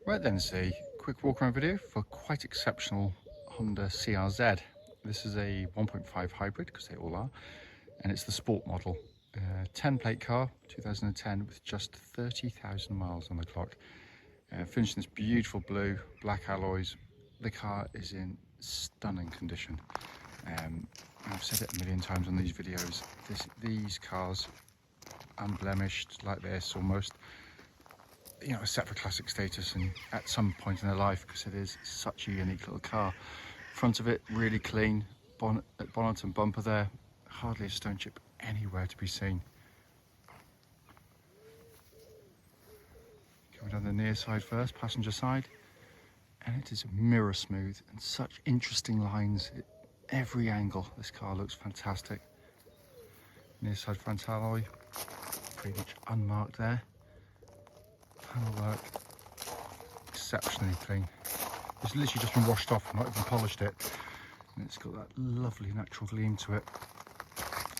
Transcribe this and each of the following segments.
Right then, it's a quick walk around video for quite exceptional Honda CRZ. This is a 1.5 hybrid, because they all are, and it's the sport model. 10 plate car, 2010, with just 30,000 miles on the clock. Finished in this beautiful blue, black alloys. The car is in stunning condition. I've said it a million times on these videos, these cars, unblemished like this almost, you know, set for classic status and at some point in their life, because it is such a unique little car. Front of it really clean, bonnet and bumper there, hardly a stone chip anywhere to be seen. Coming down the near side first, passenger side, and it is mirror smooth and such interesting lines at every angle. This car looks fantastic. Near side front alloy, pretty much unmarked there. Panel work, exceptionally clean. It's literally just been washed off, not even polished it, and it's got that lovely natural gleam to it.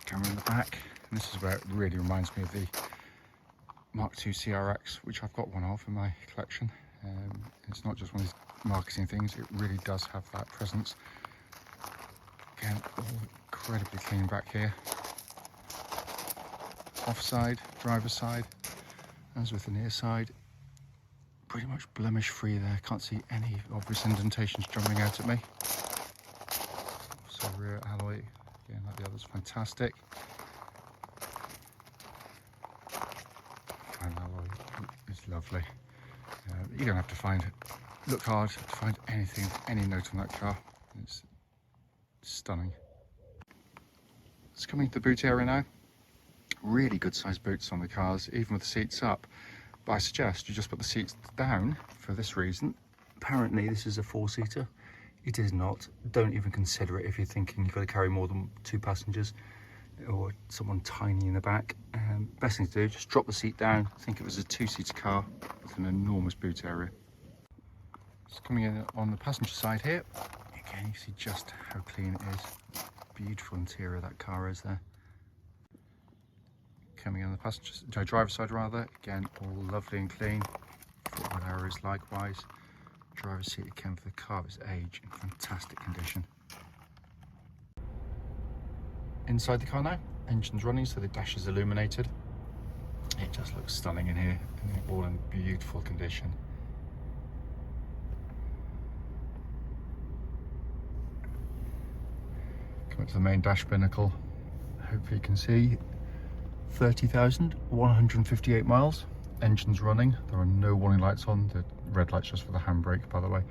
Camera in the back, and this is where it really reminds me of the Mark II CRX, which I've got one of in my collection. It's not just one of these marketing things, it really does have that presence. Again, all incredibly clean back here. Offside, driver's side, as with the near side, pretty much blemish free there. Can't see any obvious indentations jumping out at me. So rear alloy, again like the others, fantastic. Front alloy is lovely. You don't have to look hard to find anything, any note on that car. It's stunning. It's coming to the boot area now. Really good sized boots on the cars, even with the seats up. But I suggest you just put the seats down for this reason. Apparently this is a 4-seater. It is not. Don't even consider it if you're thinking you've got to carry more than 2 passengers or someone tiny in the back. Best thing to do, just drop the seat down. Think it was a 2-seater car with an enormous boot area. Just coming in on the passenger side here. Again, you see just how clean it is. Beautiful interior that car is there. Coming on the driver's side rather, again all lovely and clean. Footwell areas likewise. Driver's seat again for the car of its age in fantastic condition. Inside the car now, engine's running, so the dash is illuminated. It just looks stunning in here, and all in beautiful condition. Come up to the main dash binnacle. Hopefully you can see 30,158 miles. Engine's running. There are no warning lights on. The red light's just for the handbrake, by the way.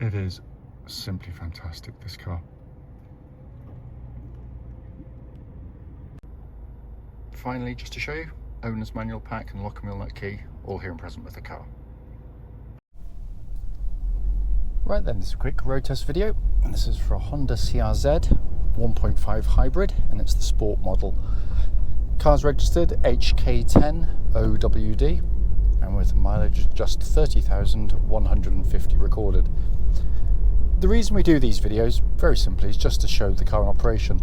It is simply fantastic, this car. Finally, just to show you, owner's manual pack and lock and wheel nut key, all here and present with the car. Right then, this is a quick road test video, and this is for a Honda CRZ 1.5 hybrid, and it's the sport model. Car's registered HK10OWD, and with mileage of just 30,150 recorded. The reason we do these videos, very simply, is just to show the car in operation.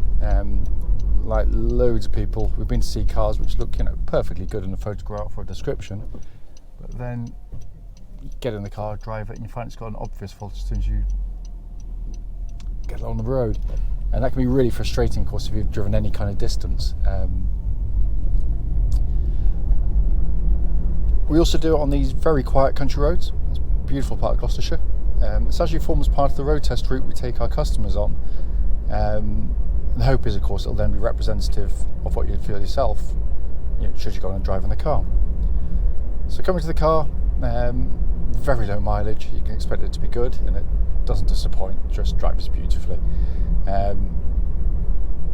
Like loads of people, we've been to see cars which look, you know, perfectly good in a photograph or a description, but then you get in the car, drive it, and you find it's got an obvious fault as soon as you get along the road, and that can be really frustrating, of course, if you've driven any kind of distance. We also do it on these very quiet country roads. It's a beautiful part of Gloucestershire. It actually forms part of the road test route we take our customers on. The hope is, of course, it'll then be representative of what you'd feel yourself, you know, should you go on and drive in the car. So coming to the car, very low mileage. You can expect it to be good, and it doesn't disappoint. Just drives beautifully.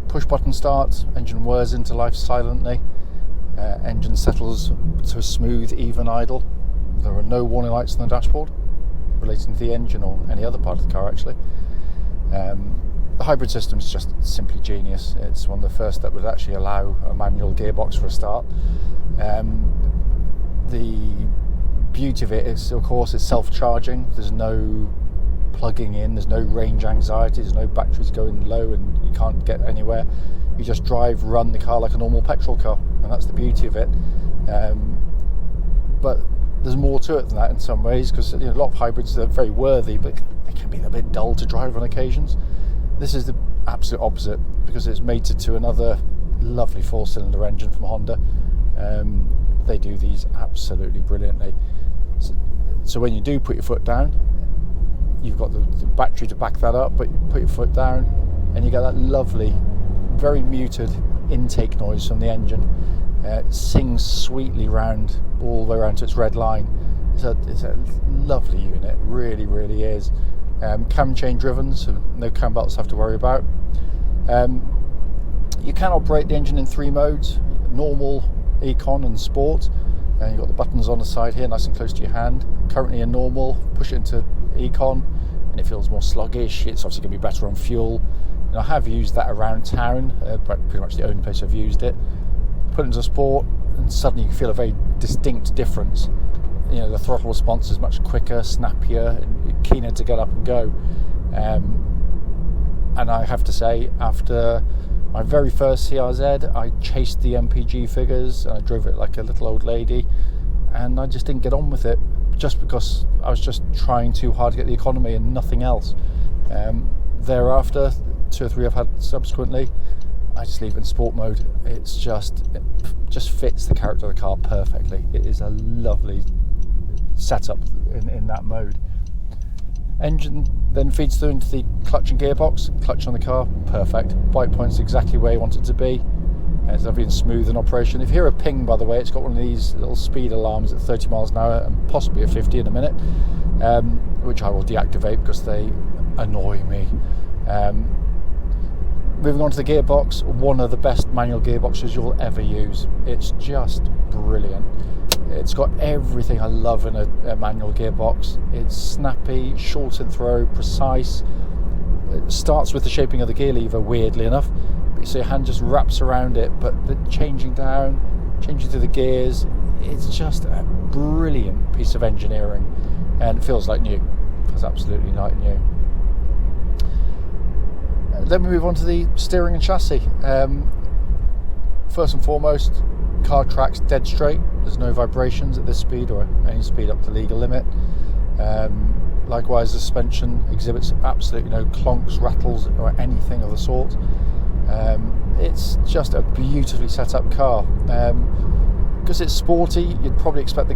Push button start. Engine whirs into life silently. Engine settles to a smooth, even idle. There are no warning lights on the dashboard relating to the engine or any other part of the car, actually. The hybrid system is just simply genius. It's one of the first that would actually allow a manual gearbox for a start. The beauty of it is, of course, it's self-charging. There's no plugging in, there's no range anxiety, there's no batteries going low and you can't get anywhere. You just run the car like a normal petrol car, and that's the beauty of it. But there's more to it than that in some ways, because a lot of hybrids are very worthy, but they can be a bit dull to drive on occasions. This is the absolute opposite, because it's mated to another lovely 4-cylinder engine from Honda. They do these absolutely brilliantly. So when you do put your foot down, you've got the battery to back that up, but you put your foot down and you get that lovely, very muted intake noise from the engine. It sings sweetly round, all the way around to its red line. It's a lovely unit, really, really is. Cam chain driven, so no cam belts to have to worry about. You can operate the engine in 3 modes: normal, econ and sport. And you've got the buttons on the side here, nice and close to your hand. Currently in normal, push it into econ and it feels more sluggish. It's obviously going to be better on fuel. And I have used that around town, pretty much the only place I've used it. Put it into sport and suddenly you can feel a very distinct difference. The throttle response is much quicker, snappier, and keener to get up and go. And I have to say, after my very first CRZ, I chased the MPG figures and I drove it like a little old lady, and I just didn't get on with it, just because I was just trying too hard to get the economy and nothing else. Thereafter, 2 or 3 I've had subsequently, I just leave it in sport mode. It just fits the character of the car perfectly. It is a lovely setup in that mode. Engine then feeds through into the clutch and gearbox. Clutch on the car, perfect. Bite point's exactly where you want it to be. It's lovely and smooth in operation. If you hear a ping, by the way, it's got one of these little speed alarms at 30 miles an hour and possibly at 50 in a minute, which I will deactivate because they annoy me. Moving on to the gearbox, one of the best manual gearboxes you'll ever use. It's just brilliant. It's got everything I love in a manual gearbox. It's snappy, short in throw, precise. It starts with the shaping of the gear lever, weirdly enough. So your hand just wraps around it, but the changing down, changing through the gears, it's just a brilliant piece of engineering, and it feels like new. It feels absolutely like new. Then we move on to the steering and chassis. First and foremost, car tracks dead straight. There's no vibrations at this speed or any speed up to legal limit. Likewise, the suspension exhibits absolutely no clonks, rattles or anything of the sort. It's just a beautifully set up car. Because it's sporty, you'd probably expect the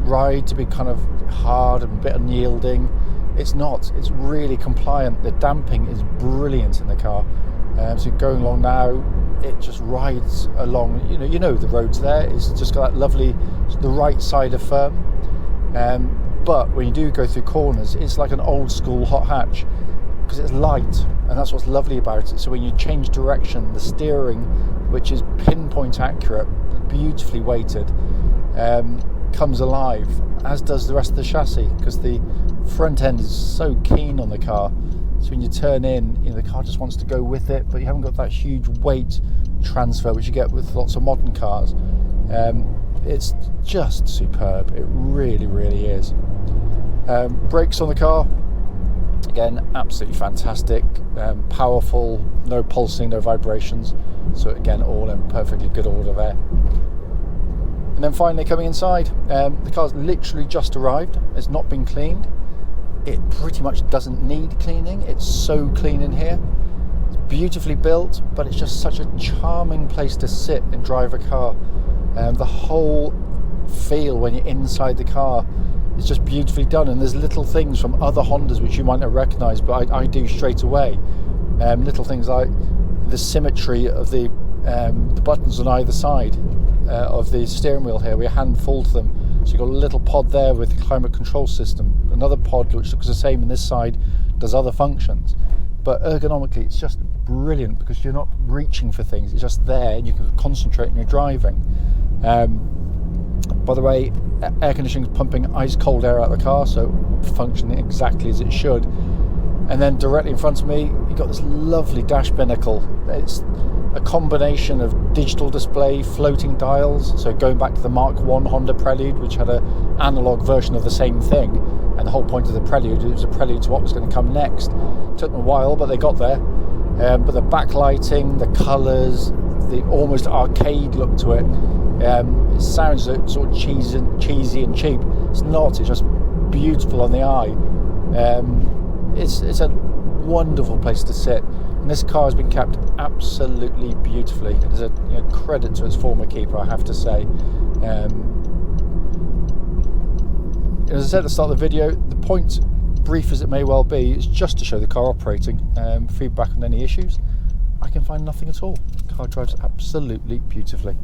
ride to be kind of hard and a bit unyielding. It's not. It's really compliant. The damping is brilliant in the car. So going along now, it just rides along. You know the road's there. It's just got that lovely, the right side of firm. But when you do go through corners, it's like an old school hot hatch, because it's light, and that's what's lovely about it. So when you change direction, the steering, which is pinpoint accurate, beautifully weighted, comes alive, as does the rest of the chassis, because the front end is so keen on the car. So when you turn in, the car just wants to go with it, but you haven't got that huge weight transfer which you get with lots of modern cars. It's just superb. It really, really is. Brakes on the car, again, absolutely fantastic. Powerful, no pulsing, no vibrations. So again, all in perfectly good order there. And then finally coming inside, the car's literally just arrived. It's not been cleaned. It pretty much doesn't need cleaning. It's so clean in here. It's beautifully built, but it's just such a charming place to sit and drive a car. The whole feel when you're inside the car is just beautifully done, and there's little things from other Hondas which you might not recognise, but I do straight away. Little things like the symmetry of the buttons on either side of the steering wheel here. We hand fold them. So you've got a little pod there with the climate control system. Another pod which looks the same on this side does other functions. But ergonomically, it's just brilliant because you're not reaching for things. It's just there and you can concentrate on your driving. By the way, air conditioning is pumping ice cold air out of the car, so functioning exactly as it should. And then directly in front of me, you've got this lovely dash binnacle. It's a combination of digital display, floating dials. So going back to the Mark I Honda Prelude, which had an analog version of the same thing, and the whole point of the Prelude, it was a prelude to what was going to come next. It took them a while, but they got there. But the backlighting, the colours, the almost arcade look to it. It sounds sort of cheesy and cheap, It's not. It's just beautiful on the eye. It's a wonderful place to sit, and this car has been kept absolutely beautifully. It is a credit to its former keeper, I have to say. As I said at the start of the video, the point, brief as it may well be, is just to show the car operating. Feedback on any issues, I can find nothing at all. The car drives absolutely beautifully.